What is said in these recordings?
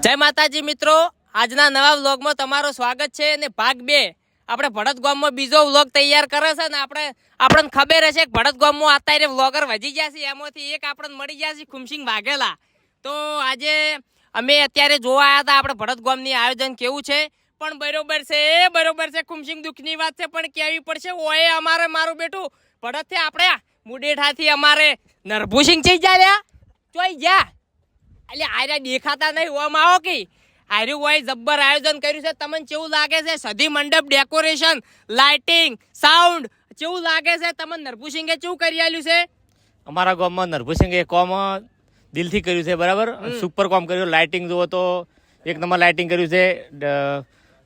જય માતાજી મિત્રો, આજના નવા વ્લોગમાં તમારું સ્વાગત છે અને ભાગ 2 આપણે ભડત ગામમાં બીજો વ્લોગ તૈયાર કરે છે ને આપણને ખબર હશે કે ભડત ગામમાં અત્યારે વ્લોગર વધી ગયા છે, એમાંથી એક આપણને મળી ગયા છે ખુમસિંગ વાઘેલા. તો આજે અમે અત્યારે જોવા આવ્યા હતા આપણે ભડત ગામની આયોજન કેવું છે. પણ બરોબર છે ખુમસિંગ, દુઃખની વાત છે પણ કેવી પડશે. ઓય અમારે મારું બેટું ભડતથી આપણે મુડેઠાથી અમારે નરભુસિંગ ચઈ ગયા ચોઈ ગયા એટલે આર્યા દેખાતા નહીં. ઓમ આવો કે આર્યું હોય જબ્બર આયોજન કર્યું છે. તમને કેવું લાગે છે? સધી મંડપ, ડેકોરેશન, લાઇટિંગ, સાઉન્ડ કેવું લાગે છે તમને? નરભુસિંગે કેવું કરી આલ્યું છે? અમારા ગામમાં નરભુસિંગે કોમ દિલથી કર્યું છે, બરાબર. સુપર કોમ કર્યું. લાઇટિંગ જુઓ તો એક નંબર લાઇટિંગ કર્યું છે.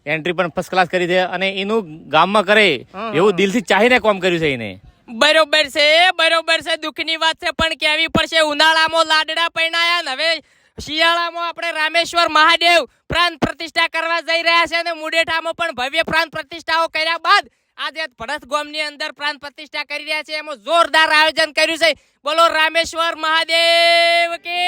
એન્ટ્રી પણ ફર્સ્ટ ક્લાસ કરી છે અને એનું ગામમાં કરે એવું દિલથી ચાહીને કોમ કર્યું છે એને. બરોબર છે દુઃખની વાત છે પણ કેવી પડશે. ઉનાળામાં લાડડા પૈણાયા ને હવે શિયાળામાં આપણે રામેશ્વર મહાદેવ પ્રાણ પ્રતિષ્ઠા કરવા જઈ રહ્યા છે અને મુડેઠામાં પણ ભવ્ય પ્રાણ પ્રતિષ્ઠાઓ કર્યા બાદ આજે ભડત ગામની અંદર પ્રાણ પ્રતિષ્ઠા કરી રહ્યા છે. એમાં જોરદાર આયોજન કર્યું છે. બોલો રામેશ્વર મહાદેવ કે